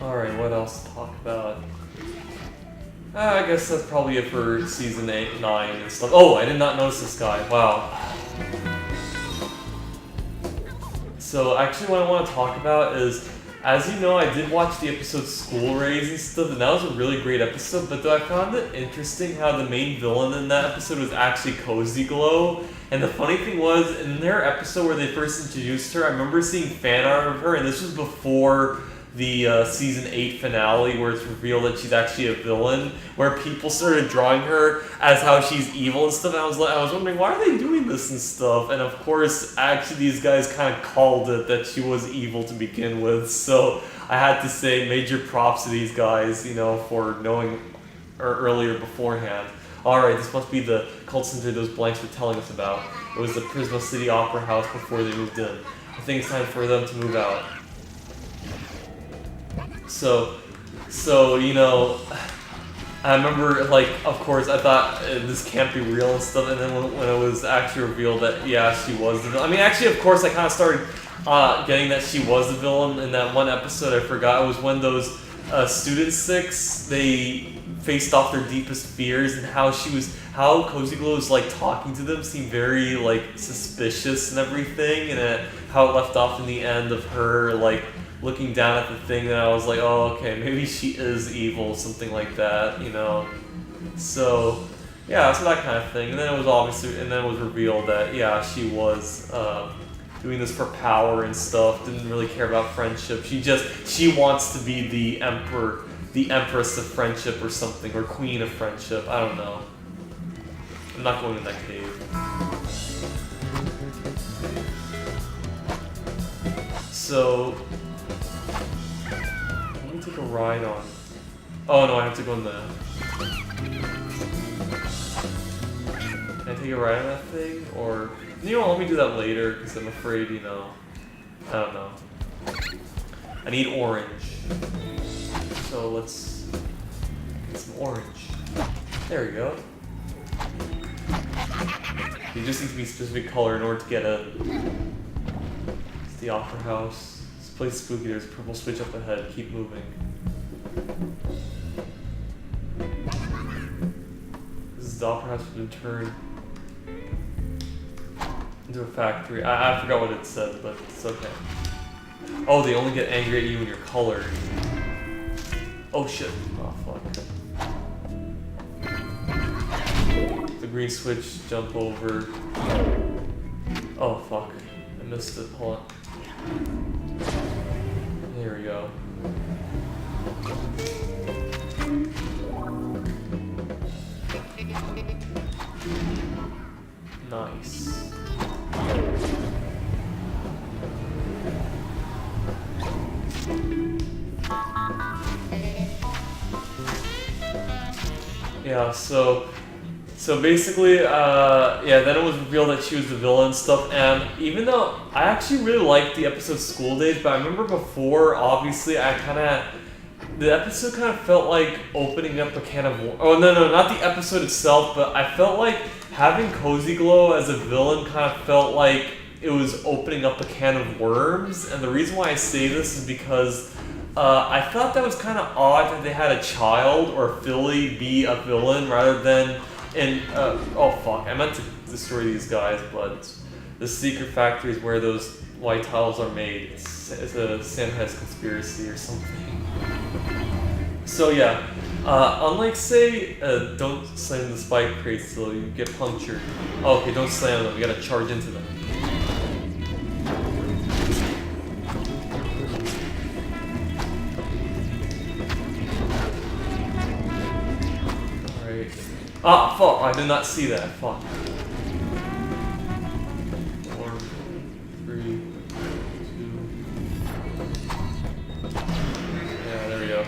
Alright, what else to talk about? I guess that's probably it for season 8, 9 and stuff. Oh, I did not notice this guy. Wow. So actually what I want to talk about is, as you know, I did watch the episode School Raise and stuff, and that was a really great episode, but though I found it interesting how the main villain in that episode was actually Cozy Glow. And the funny thing was, in their episode where they first introduced her, I remember seeing fan art of her, and this was before the season 8 finale where it's revealed that she's actually a villain, where people started drawing her as how she's evil and stuff, and I was wondering, why are they doing this and stuff? And of course, actually these guys kind of called it that she was evil to begin with, so I had to say major props to these guys, you know, for knowing earlier beforehand. Alright, this must be the cult center those blanks were telling us about. It was the Prisma City Opera House before they moved in. I think it's time for them to move out. So you know, I remember, like, of course, I thought this can't be real and stuff, and then when it was actually revealed that, yeah, she was the villain. I mean, actually, of course, I kind of started getting that she was the villain in that one episode. I forgot, it was when those Student 6, they faced off their deepest fears, and how Cozy Glow was, like, talking to them seemed very, like, suspicious and everything, and how it left off in the end of her, like, looking down at the thing, and I was like, oh, okay, maybe she is evil, something like that, you know. So, yeah, so that kind of thing. And then it was revealed that, yeah, she was doing this for power and stuff, didn't really care about friendship. She wants to be the empress of friendship or something, or queen of friendship, I don't know. I'm not going in that cave. So, let me take a ride on. Oh no, I have to go in the. Can I take a ride on that thing? Or. You know what, let me do that later, because I'm afraid, you know. I don't know. I need orange. So let's get some orange. There we go. You just need to be a specific color in order to get in. It's the Opera House. This place is spooky. There's a purple switch up ahead. Keep moving. This is the Opera House has been turned into a factory. I forgot what it said, but it's okay. Oh, they only get angry at you when you're colored. Oh shit. Oh fuck. The green switch, jump over. Oh fuck. I missed it. Hold on. There we go. Nice. Yeah, so basically, yeah, then it was revealed that she was the villain and stuff, and even though I actually really liked the episode School Days, but I remember before, obviously, the episode kind of felt like opening up a can of worms. Oh, no, not the episode itself, but I felt like having Cozy Glow as a villain kind of felt like it was opening up a can of worms, and the reason why I say this is because I thought that was kind of odd that they had a child or Philly be a villain rather than oh fuck, I meant to destroy these guys, but the secret factory is where those white tiles are made. It's a Sandhead's conspiracy or something. So yeah, unlike say, don't slam the spike crates so you get punctured. Oh, okay, don't slam them, you gotta charge into them. Ah, fuck, I did not see that, fuck. 4, 3, 2... Yeah, there we go.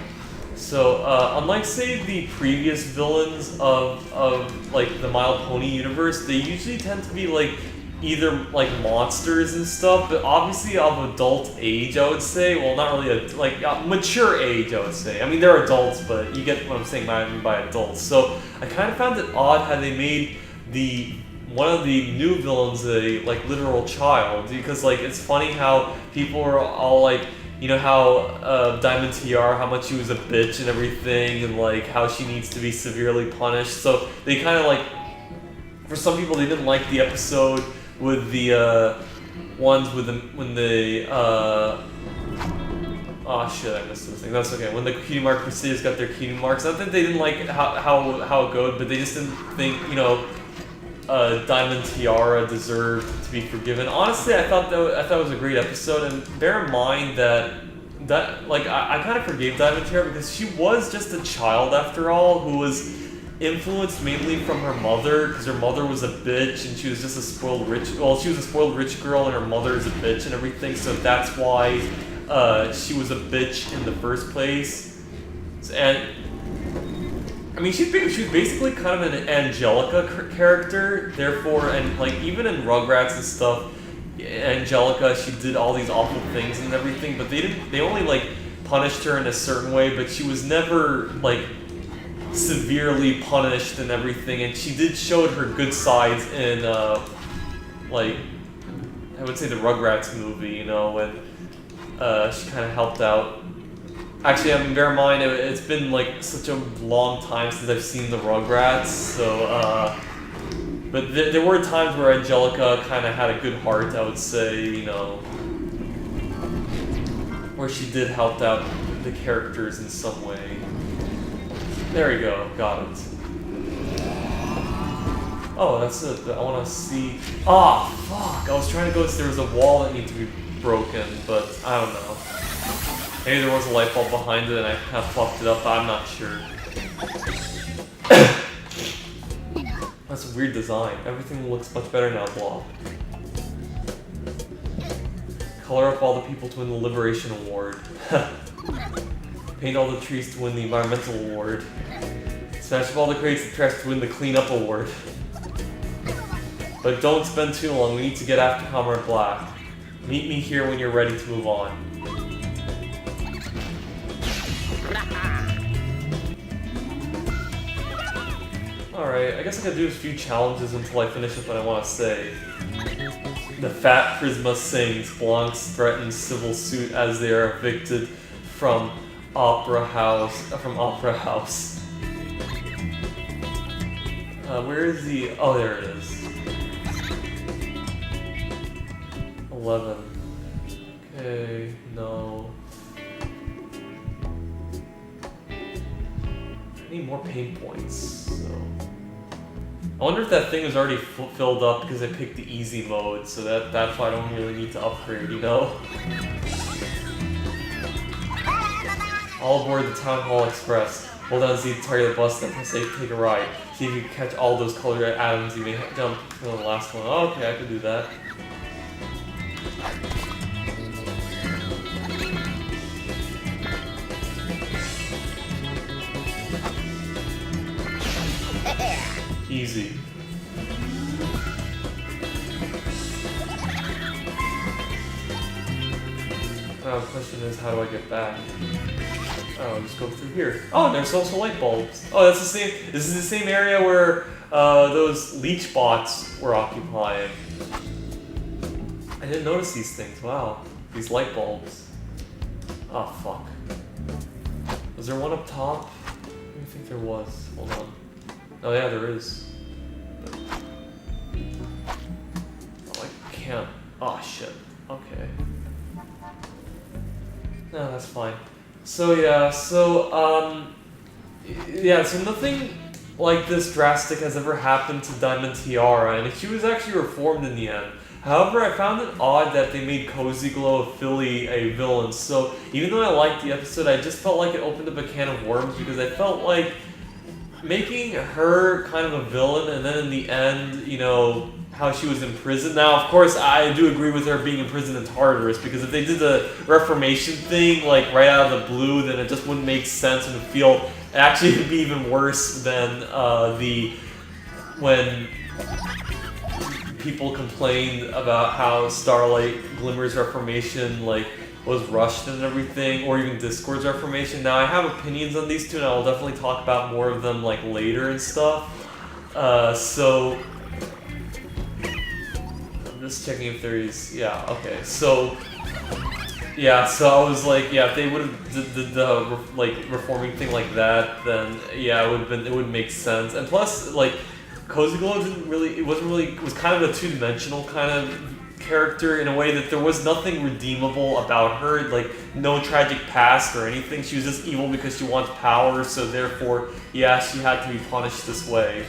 So, unlike, say, the previous villains of like, the My Little Pony universe, they usually tend to be, like, either, like, monsters and stuff, but obviously of adult age, I would say. Well, not really, mature age, I would say. I mean, they're adults, but you get what I'm saying by adults. So, I kind of found it odd how they made one of the new villains a, like, literal child, because, like, it's funny how people are all, like, you know how Diamond TR, how much she was a bitch and everything, and like how she needs to be severely punished. So they kind of like, for some people, they didn't like the episode with the ones with the when the oh shit, I missed this thing. That's okay. When the cutie mark Crusaders got their cutie marks, not that they didn't like how it goes, but they just didn't think, you know, Diamond Tiara deserved to be forgiven. Honestly, I thought it was a great episode, and bear in mind that like I kind of forgave Diamond Tiara because she was just a child after all, who was influenced mainly from her mother, because her mother was a bitch and she was just a spoiled rich. Well, she was a spoiled rich girl, and her mother is a bitch and everything. So that's why she was a bitch in the first place. And I mean, she was basically kind of an Angelica character, therefore, and like even in Rugrats and stuff, Angelica, she did all these awful things and everything, but they only like punished her in a certain way, but she was never like severely punished and everything, and she did show her good sides in like, I would say the Rugrats movie, you know, when she kind of helped out. Actually, I mean, bear in mind, it's been like such a long time since I've seen the Rugrats, so, but there were times where Angelica kind of had a good heart, I would say, you know, where she did help out the characters in some way. There you go, got it. Oh, that's it, I want to see... Ah, fuck, I was trying to go, there was a wall that needed to be broken, but I don't know. Maybe there was a light bulb behind it and I kind of fucked it up, but I'm not sure. That's a weird design. Everything looks much better now, Blob. Color up all the people to win the Liberation Award. Paint all the trees to win the Environmental Award. Smash up all the crates and trash to win the Cleanup Award. But don't spend too long, we need to get after Comrade Black. Meet me here when you're ready to move on. Alright, I guess I could do a few challenges until I finish up what I want to say. The Fat Prisma sings, Blancs threatens civil suit as they are evicted from Opera House. Where is the... Oh, there it is. 11. Okay, no. I need more pain points, so... I wonder if that thing is already filled up because I picked the easy mode, so that's why I don't really need to upgrade, you know? All aboard the Town Hall Express. Hold down Z to target the bus stop and say take a ride. See if you can catch all those colored atoms you may jump to the last one. Oh, okay, I can do that. Easy. Now the question is, how do I get back? Oh, I'll just go through here. Oh, there's also light bulbs. Oh, that's the same. This is the same area where those leech bots were occupying. I didn't notice these things. Wow, these light bulbs. Oh fuck. Was there one up top? I think there was. Hold on. Oh yeah, there is. Oh, I can't. Oh shit. Okay. No, that's fine. So yeah, so nothing like this drastic has ever happened to Diamond Tiara, and she was actually reformed in the end. However, I found it odd that they made Cozy Glow of Philly a villain, so even though I liked the episode, I just felt like it opened up a can of worms, because I felt like making her kind of a villain, and then in the end, you know, how she was in prison. Now, of course, I do agree with her being in prison in Tartarus, because if they did the Reformation thing, like, right out of the blue, then it just wouldn't make sense, and it would feel, actually, it would be even worse than when people complained about how Starlight Glimmer's Reformation, like, was rushed and everything, or even Discord's Reformation. Now, I have opinions on these two, and I'll definitely talk about more of them, like, later and stuff. So... I'm just checking if there is... Yeah, okay, so... Yeah, so I was like, yeah, if they would have did the like reforming thing like that, then yeah, it would make sense. And plus, like, Cozy Glow it was kind of a two-dimensional kind of character in a way that there was nothing redeemable about her, like no tragic past or anything. She was just evil because she wants power, so therefore, yeah, she had to be punished this way.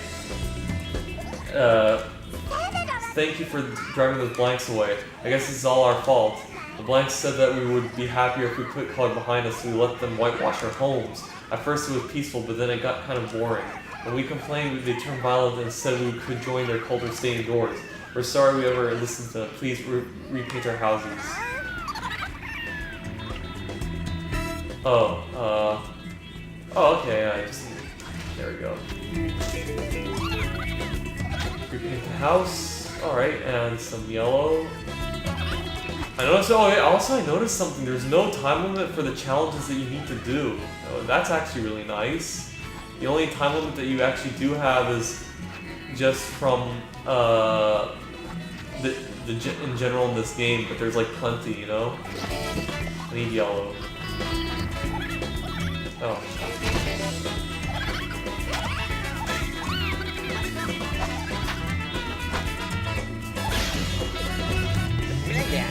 Thank you for driving those blanks away. I guess this is all our fault. The blanks said that we would be happier if we put color behind us, so we let them whitewash our homes. At first it was peaceful, but then it got kind of boring. When we complained, they turned violent and said we could join their cult or stay indoors. We're sorry we ever listened to them. Please repaint our houses. Oh, okay, I just... There we go. Repaint the house. Alright, and some yellow. I noticed, also I noticed something. There's no time limit for the challenges that you need to do. Oh, that's actually really nice. The only time limit that you actually do have is just from, in general in this game, but there's like plenty, you know? I need yellow. Oh.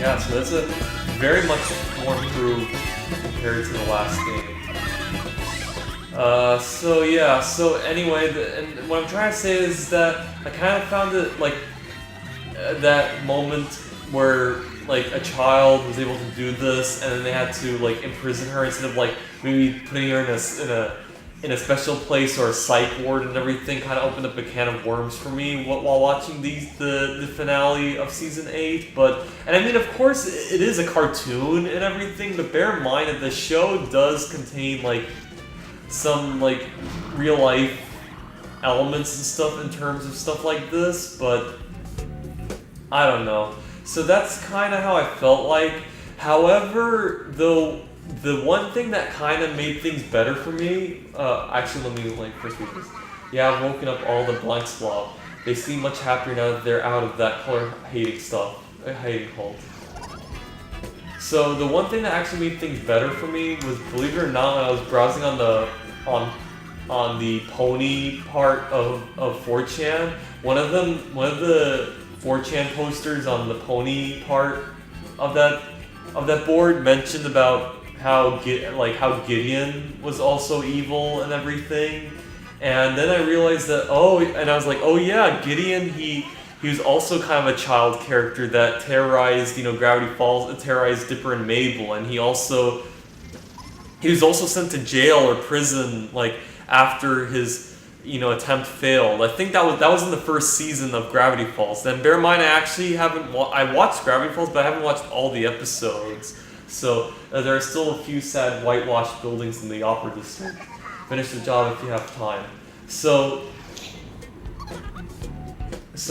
Yeah, so that's a very much more improved compared to the last game. So yeah, so anyway, and what I'm trying to say is that I kind of found it like that moment where like a child was able to do this, and then they had to like imprison her instead of like maybe putting her in a special place or a psych ward and everything. Kind of opened up a can of worms for me while watching the finale of season 8. And I mean, of course, it is a cartoon and everything, but bear in mind that the show does contain like some like real life elements and stuff in terms of stuff like this, but I don't know. So that's kind of how I felt like. However, though, the one thing that kind of made things better for me, actually let me like first read this. Yeah, I've woken up all the blanks Blob. They seem much happier now that they're out of that color hating stuff. Hating cult. So the one thing that actually made things better for me was, believe it or not, when I was browsing on the pony part of 4chan, one of the 4chan posters on the pony part of that board mentioned about how Gideon was also evil and everything, and then I realized that I was like, oh yeah, Gideon, he was also kind of a child character that terrorized, Gravity Falls, terrorized Dipper and Mabel, and he was also sent to jail or prison like after his attempt failed. I think that was in the first season of Gravity Falls. Then bear in mind, I actually I watched Gravity Falls, but I haven't watched all the episodes. So there are still a few sad whitewashed buildings in the Opera District. Finish the job if you have time. So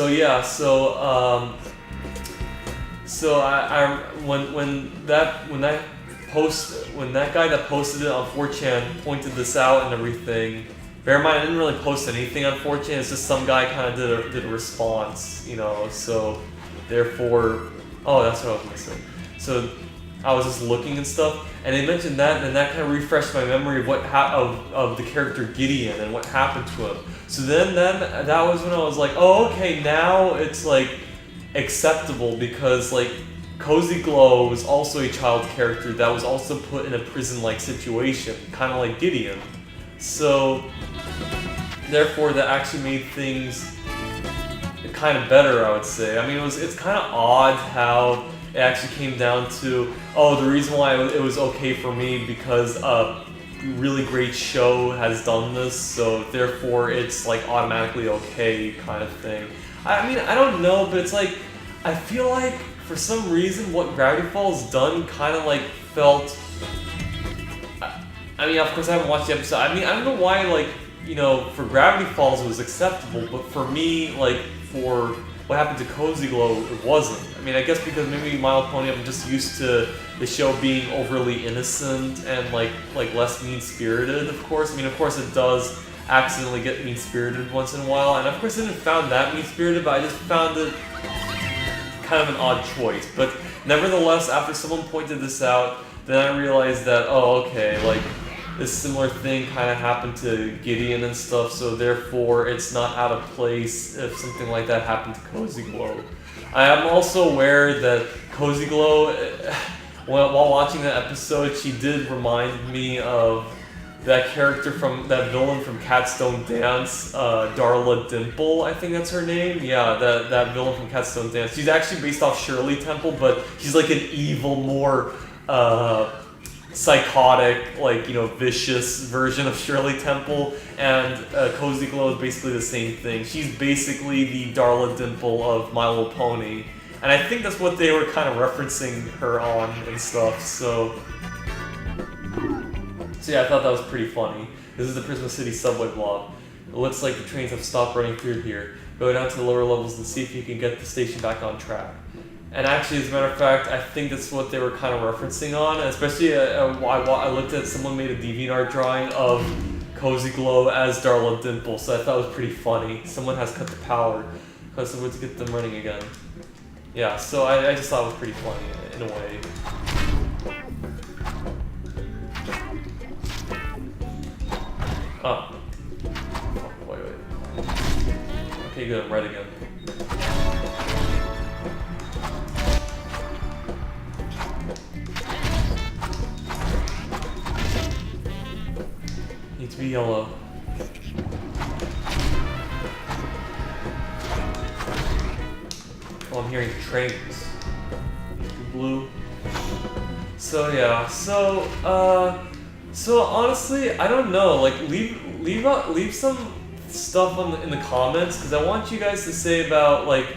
yeah. When that guy that posted it on 4chan pointed this out and everything. Bear in mind, I didn't really post anything on 4chan. It's just some guy kind of did a response, So therefore, that's what I was gonna say. So I was just looking and stuff, and they mentioned that, and that kind of refreshed my memory of of the character Gideon and what happened to him. So then that was when I was like, oh, okay, now it's like acceptable, because like Cozy Glow was also a child character that was also put in a prison-like situation, kind of like Gideon. So therefore, that actually made things kind of better, I would say. I mean, it's kind of odd how it actually came down to, the reason why it was okay for me because a really great show has done this, so therefore it's like automatically okay kind of thing. I mean, I don't know, but it's like, I feel like for some reason what Gravity Falls done kind of like felt, I mean, of course I haven't watched the episode. I mean, I don't know why, like, for Gravity Falls it was acceptable, but for me, like, for what happened to Cozy Glow, it wasn't. I mean, I guess because maybe My Little Pony, I'm just used to the show being overly innocent and like less mean-spirited, of course. I mean, of course it does accidentally get mean-spirited once in a while, and of course I didn't found that mean-spirited, but I just found it kind of an odd choice. But nevertheless, after someone pointed this out, then I realized that, oh, okay, like, this similar thing kind of happened to Gideon and stuff, so therefore it's not out of place if something like that happened to Cozy Glow. I am also aware that Cozy Glow, while watching that episode, she did remind me of that character from, that villain from Cat Stone Dance, Darla Dimple, I think that's her name. Yeah, that villain from Cat Stone Dance. She's actually based off Shirley Temple, but she's like an evil, more psychotic, like, you know, vicious version of Shirley Temple, and Cozy Glow is basically the same thing. She's basically the Darla Dimple of My Little Pony, and I think that's what they were kind of referencing her on and stuff, so yeah, I thought that was pretty funny. This is the Prisma City subway blob. It looks like the trains have stopped running through here. Go down to the lower levels and see if you can get the station back on track. And actually, as a matter of fact, I think that's what they were kind of referencing on, especially I looked at, someone made a DeviantArt drawing of Cozy Glow as Darla Dimple, so I thought it was pretty funny. Someone has cut the power, because it would get them running again. Yeah, so I just thought it was pretty funny, in a way. Oh. Wait. Okay, good, I'm right again. Need to be yellow. Oh, I'm hearing trains. Blue. So yeah, so honestly, I don't know. Like, leave some stuff in the comments, because I want you guys to say about, like,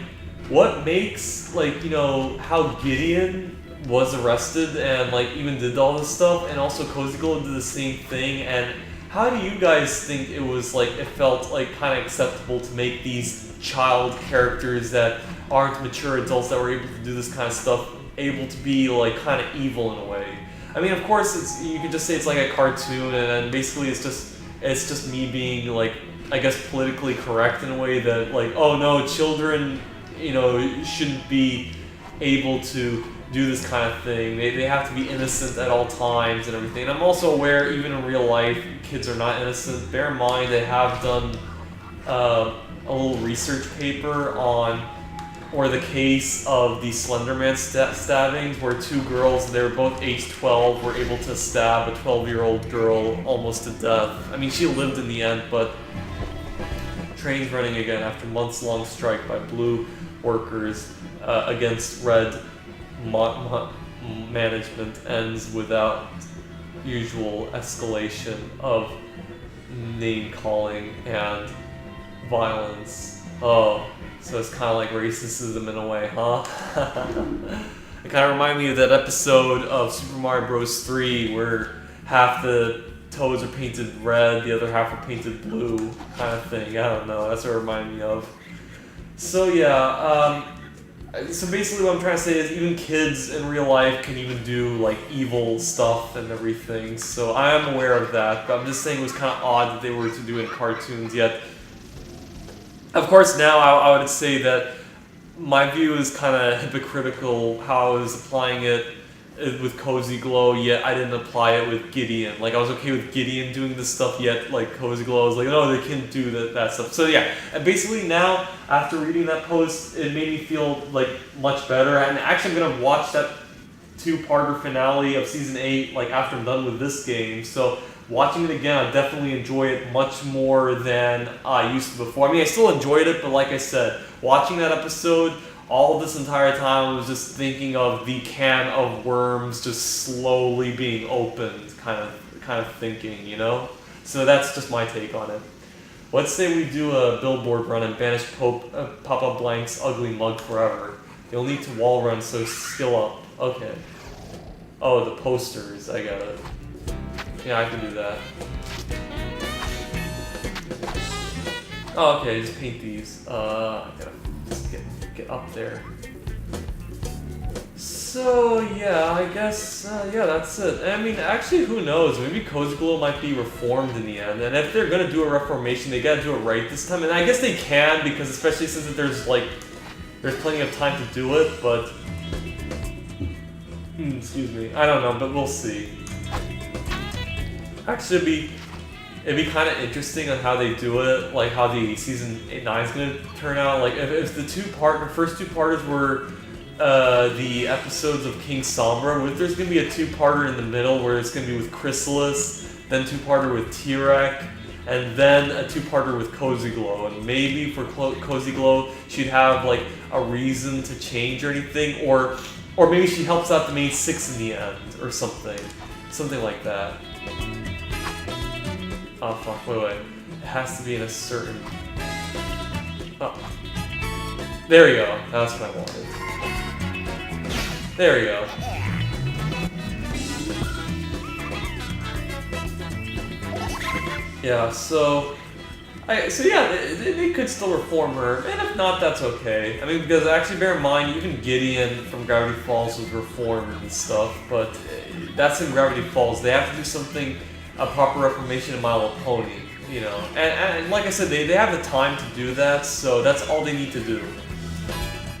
what makes, like, you know, how Gideon was arrested and, like, even did all this stuff, and also Cozy Glow did the same thing, and how do you guys think it was, like, it felt, like, kind of acceptable to make these child characters that aren't mature adults that were able to do this kind of stuff able to be, like, kind of evil in a way? I mean, of course, you could just say it's like a cartoon, and then basically it's just me being, like, I guess politically correct in a way that, like, oh no, children, you know, shouldn't be able to do this kind of thing. They have to be innocent at all times and everything. And I'm also aware, even in real life, kids are not innocent. Bear in mind, they have done a little research paper on, or the case of the Slenderman stabbings, where two girls, they were both age 12, were able to stab a 12-year-old girl almost to death. I mean, she lived in the end, but trains running again after months-long strike by blue workers against red management ends without usual escalation of name-calling and violence. Oh. So it's kind of like racism in a way, huh? It kind of reminded me of that episode of Super Mario Bros. 3 where half the toads are painted red, the other half are painted blue, kind of thing. I don't know, that's what it reminded me of. So yeah, so basically what I'm trying to say is even kids in real life can even do, like, evil stuff and everything. So I am aware of that, but I'm just saying it was kind of odd that they were to do it in cartoons, yet of course, now I would say that my view is kind of hypocritical how I was applying it with Cozy Glow, yet I didn't apply it with Gideon. Like, I was okay with Gideon doing this stuff, yet, like, Cozy Glow, I was like, no, they can't do that stuff. So yeah, and basically now, after reading that post, it made me feel, like, much better. And actually, I'm going to watch that two-parter finale of Season 8, like, after I'm done with this game. So watching it again, I definitely enjoy it much more than I used to before. I mean, I still enjoyed it, but like I said, watching that episode, all this entire time I was just thinking of the can of worms just slowly being opened, kind of thinking, you know? So that's just my take on it. Let's say we do a billboard run and banish Papa Blank's ugly mug forever. You'll need to wall run, so skill up. Okay. Oh, the posters, I got it. Yeah, I can do that. Oh, okay, just paint these. I gotta just get up there. So, yeah, I guess, yeah, that's it. I mean, actually, who knows? Maybe Cozy Glow might be reformed in the end. And if they're gonna do a reformation, they gotta do it right this time. And I guess they can, because especially since there's, like, there's plenty of time to do it, but excuse me, I don't know, but we'll see. Actually, it'd be kind of interesting on how they do it, like how the season 9 is gonna turn out. Like if the first two parters were the episodes of King Sombra, what if there's gonna be a two-parter in the middle where it's gonna be with Chrysalis, then two-parter with T-Rex, and then a two-parter with Cozy Glow, and maybe for Cozy Glow she'd have like a reason to change or anything, or maybe she helps out the main 6 in the end or something like that. Oh fuck! Wait! It has to be in a certain. Oh, there we go. That's what I wanted. There we go. Yeah, so yeah, they could still reform her, and if not, that's okay. I mean, because actually, bear in mind, even Gideon from Gravity Falls was reformed and stuff, but that's in Gravity Falls. They have to do something, a proper reformation in My Little Pony, you know. And like I said, they have the time to do that, so that's all they need to do.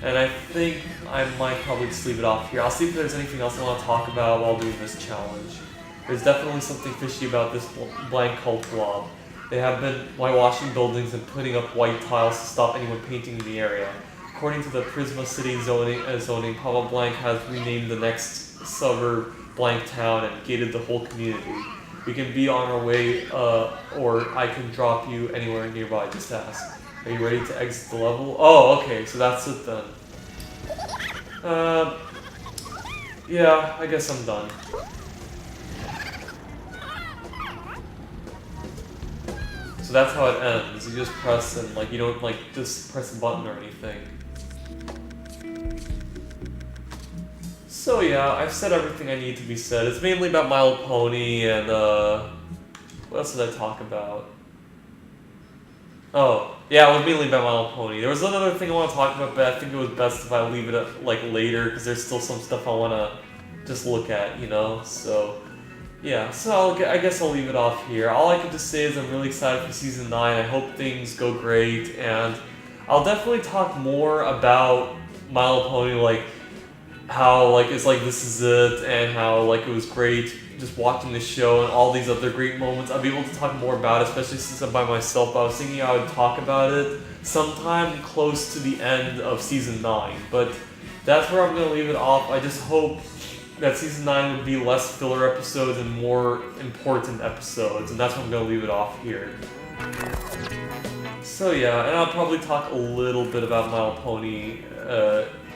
And I think I might probably just leave it off here. I'll see if there's anything else I want to talk about while doing this challenge. There's definitely something fishy about this blank called Blob. They have been whitewashing buildings and putting up white tiles to stop anyone painting in the area. According to the Prisma City zoning, Papa Blank has renamed the next suburb Blank Town and gated the whole community. We can be on our way, or I can drop you anywhere nearby, just ask. Are you ready to exit the level? Oh, okay, so that's it then. Yeah, I guess I'm done. So that's how it ends. You just press and like you don't like just press a button or anything. So yeah, I've said everything I need to be said. It's mainly about My Little Pony and what else did I talk about? Oh, yeah, it was mainly about My Little Pony. There was another thing I want to talk about, but I think it was best if I leave it up, like later, because there's still some stuff I want to just look at, you know? So, yeah, so I guess I'll leave it off here. All I can just say is I'm really excited for Season 9. I hope things go great, and I'll definitely talk more about My Little Pony, like, how, like, it's like, this is it, and how, like, it was great just watching the show and all these other great moments. I'll be able to talk more about it, especially since I'm by myself. But I was thinking I would talk about it sometime close to the end of Season 9. But that's where I'm going to leave it off. I just hope that Season 9 would be less filler episodes and more important episodes. And that's where I'm going to leave it off here. So yeah, and I'll probably talk a little bit about My Little Pony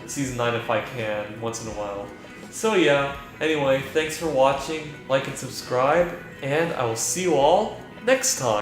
Season 9 if I can, once in a while. So yeah, anyway, thanks for watching, like and subscribe, and I will see you all next time.